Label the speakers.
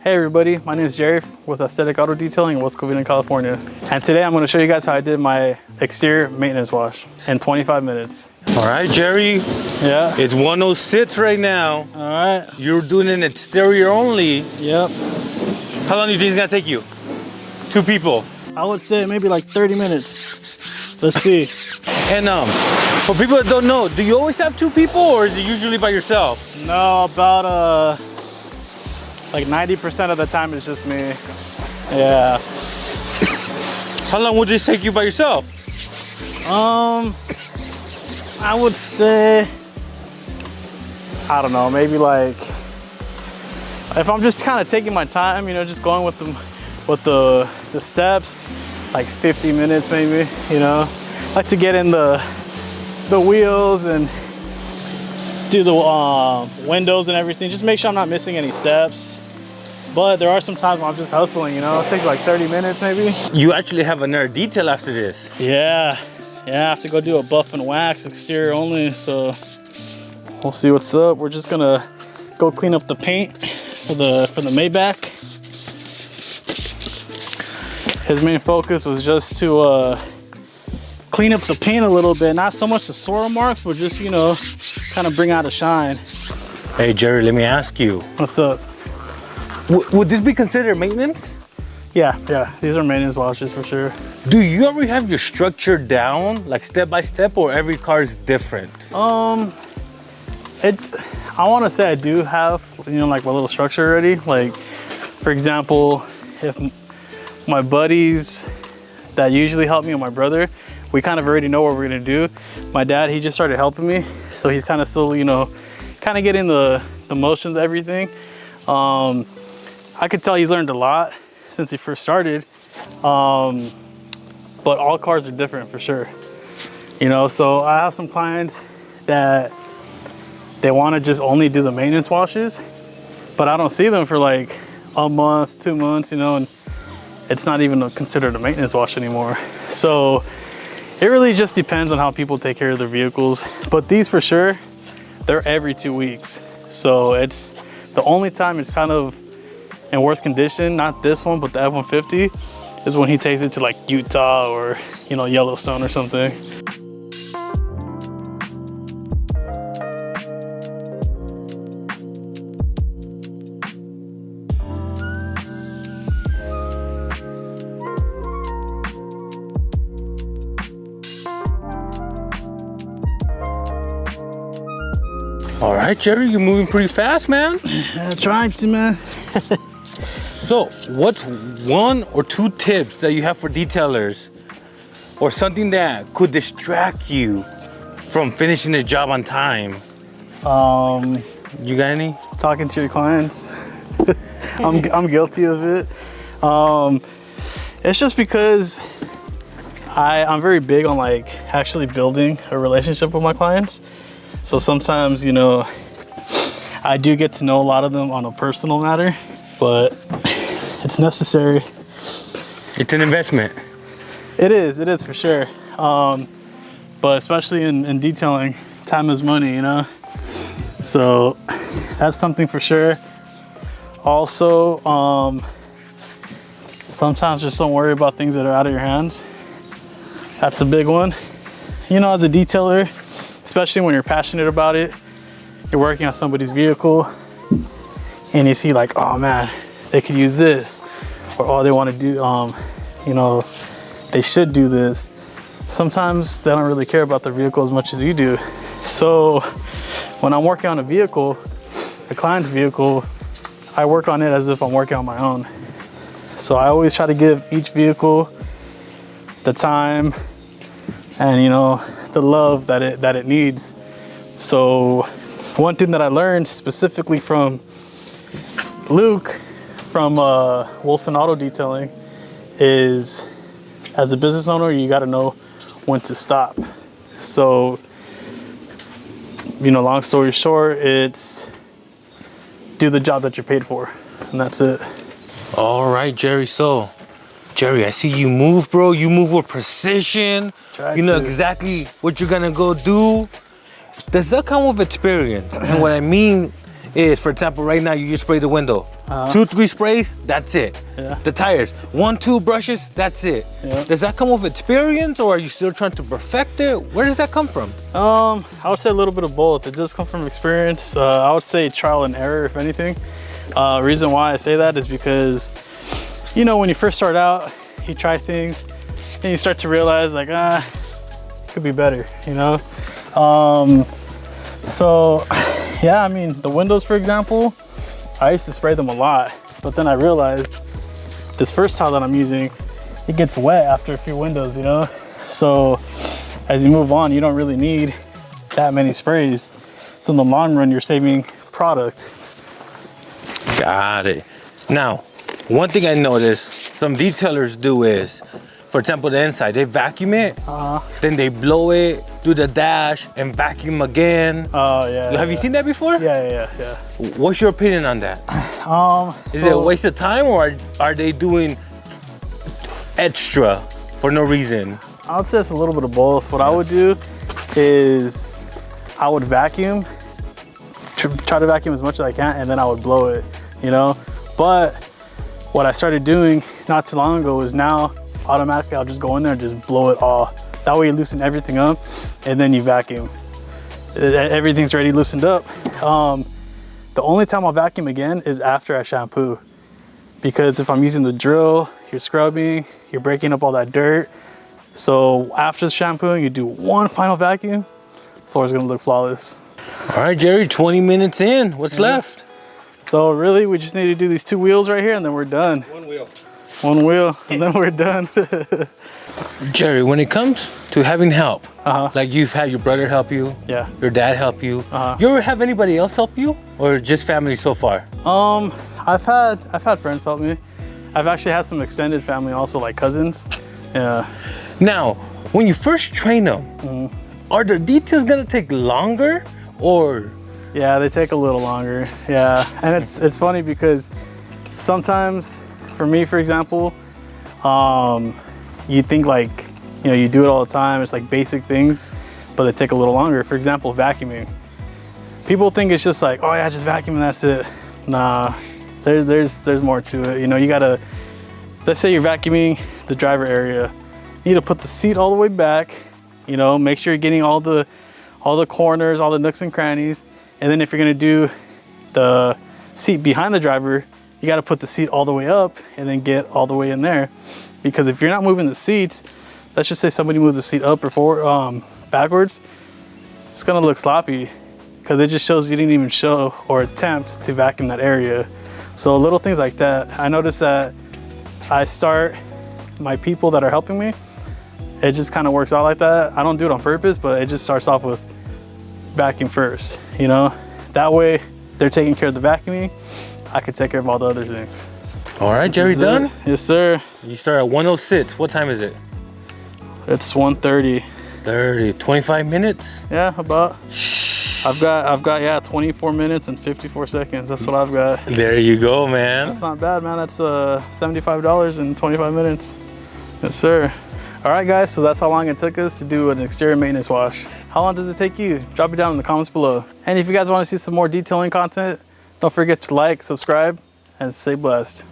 Speaker 1: Hey everybody, my name is Jerry with Aesthetic Auto Detailing in West Covina, California. And today I'm going to show you guys how I did my exterior maintenance wash in 25 minutes.
Speaker 2: All right, Jerry.
Speaker 1: Yeah.
Speaker 2: It's 1:06 right now.
Speaker 1: All right.
Speaker 2: You're doing an exterior only.
Speaker 1: Yep.
Speaker 2: How long do you think it's gonna take you? 2 people.
Speaker 1: I would say maybe like 30 minutes. Let's see.
Speaker 2: And for people that don't know, do you always have 2 people or is it usually by yourself?
Speaker 1: No, about like 90% of the time it's just me. Yeah.
Speaker 2: How long would this take you by yourself?
Speaker 1: I would say, I don't know, maybe like, if I'm just kind of taking my time, you know, just going with the steps, like 50 minutes maybe, you know. I like to get in the wheels and do the windows and everything. Just make sure I'm not missing any steps. But there are some times when I'm just hustling, you know. It takes like 30 minutes maybe.
Speaker 2: You actually have another detail after this.
Speaker 1: Yeah, I have to go do a buff and wax exterior only, so we'll see what's up. We're just gonna go clean up the paint for the Maybach. His main focus was just to clean up the paint a little bit, not so much the swirl marks, but just, you know, kind of bring out a shine.
Speaker 2: Hey Jerry, let me ask you.
Speaker 1: What's up?
Speaker 2: Would this be considered maintenance?
Speaker 1: Yeah, these are maintenance washes for sure.
Speaker 2: Do you ever have your structure down, like step by step, or every car is different?
Speaker 1: I want to say I do have, you know, like my little structure already. Like, for example, if my buddies that usually help me and my brother, we kind of already know what we're gonna do. My dad, he just started helping me, so he's kind of still, you know, kind of getting the motions of everything. I could tell he's learned a lot since he first started. But all cars are different for sure. You know, so I have some clients that they want to just only do the maintenance washes, but I don't see them for like a month, 2 months, you know, and it's not even considered a maintenance wash anymore. So it really just depends on how people take care of their vehicles. But these for sure, they're every 2 weeks. So it's the only time it's kind of in worse condition, not this one, but the F-150, is when he takes it to like Utah or, you know, Yellowstone or something.
Speaker 2: All right, Jerry, you're moving pretty fast, man.
Speaker 1: Trying to, man.
Speaker 2: So, what's 1 or 2 tips that you have for detailers, or something that could distract you from finishing the job on time?
Speaker 1: You
Speaker 2: got any?
Speaker 1: Talking to your clients. I'm guilty of it. It's just because I'm very big on like actually building a relationship with my clients. So sometimes, you know, I do get to know a lot of them on a personal matter, but it's necessary.
Speaker 2: It's an investment.
Speaker 1: It is for sure. But especially in detailing, time is money, you know? So that's something for sure. Also, sometimes just don't worry about things that are out of your hands. That's a big one. You know, as a detailer, especially when you're passionate about it, you're working on somebody's vehicle and you see like, oh man, they could use this, or oh, they want to do, you know, they should do this. Sometimes they don't really care about their vehicle as much as you do. So when I'm working on a vehicle, a client's vehicle, I work on it as if I'm working on my own. So I always try to give each vehicle the time and, you know, the love that it needs. So one thing that I learned specifically from Luke from Wilson Auto Detailing is, as a business owner, you got to know when to stop. So, you know, long story short, it's do the job that you're paid for, and that's it.
Speaker 2: All right, Jerry. So, Jerry, I see you move, bro. You move with precision. You know exactly what you're gonna go do. Does that come with experience? And what I mean is, for example, right now you just sprayed the window. 2-3 sprays, that's it.
Speaker 1: Yeah.
Speaker 2: The tires, 1-2 brushes, that's it.
Speaker 1: Yeah.
Speaker 2: Does that come with experience, or are you still trying to perfect it? Where does that come from?
Speaker 1: I would say a little bit of both. It does come from experience. I would say trial and error, if anything. Reason why I say that is because, you know, when you first start out, you try things and you start to realize like, could be better, you know? So yeah, I mean, the windows, for example, I used to spray them a lot, but then I realized this first tile that I'm using, it gets wet after a few windows, you know? So as you move on, you don't really need that many sprays. So in the long run, you're saving product.
Speaker 2: Got it. Now, one thing I noticed some detailers do is, for example, the inside, they vacuum it, then they blow it through the dash and vacuum again.
Speaker 1: Oh yeah.
Speaker 2: Have you seen that before?
Speaker 1: Yeah.
Speaker 2: What's your opinion on that? Is it a waste of time, or are they doing extra for no reason?
Speaker 1: I would say it's a little bit of both. What I would do is I would vacuum, try to vacuum as much as I can, and then I would blow it, you know? But what I started doing not too long ago is now automatically I'll just go in there and just blow it all. That way you loosen everything up and then you vacuum. Everything's already loosened up. The only time I'll vacuum again is after I shampoo. Because if I'm using the drill, you're scrubbing, you're breaking up all that dirt. So after shampooing, you do one final vacuum, floor's gonna look flawless.
Speaker 2: All right, Jerry, 20 minutes in, what's left?
Speaker 1: So really, we just need to do these 2 wheels right here and then we're done. One wheel, and then we're done.
Speaker 2: Jerry, when it comes to having help, like you've had your brother help you,
Speaker 1: Yeah.
Speaker 2: your dad help you, you ever have anybody else help you, or just family so far?
Speaker 1: I've had friends help me. I've actually had some extended family also, like cousins. Yeah.
Speaker 2: Now, when you first train them, are the details gonna take longer, or?
Speaker 1: Yeah, they take a little longer. Yeah, and it's funny because sometimes, for me, for example, you think like, you know, you do it all the time. It's like basic things, but they take a little longer. For example, vacuuming. People think it's just like, oh yeah, just vacuum and that's it. Nah, there's more to it. You know, you gotta, let's say you're vacuuming the driver area. You need to put the seat all the way back. You know, make sure you're getting all the corners, all the nooks and crannies. And then if you're gonna do the seat behind the driver, you got to put the seat all the way up and then get all the way in there. Because if you're not moving the seats, let's just say somebody moves the seat up or forward, backwards, it's gonna look sloppy because it just shows you didn't even show or attempt to vacuum that area. So little things like that. I noticed that I start my people that are helping me, it just kind of works out like that. I don't do it on purpose, but it just starts off with vacuum first, you know? That way they're taking care of the vacuuming, I could take care of all the other things.
Speaker 2: All right, Jerry, done?
Speaker 1: Yes, sir.
Speaker 2: You start at 1:06. What time is it?
Speaker 1: It's 1:30.
Speaker 2: 25 minutes?
Speaker 1: Yeah, about. I've got yeah, 24 minutes and 54 seconds. That's what I've got.
Speaker 2: There you go, man.
Speaker 1: That's not bad, man. That's $75 in 25 minutes. Yes, sir. All right, guys, so that's how long it took us to do an exterior maintenance wash. How long does it take you? Drop it down in the comments below. And if you guys want to see some more detailing content, don't forget to like, subscribe, and stay blessed.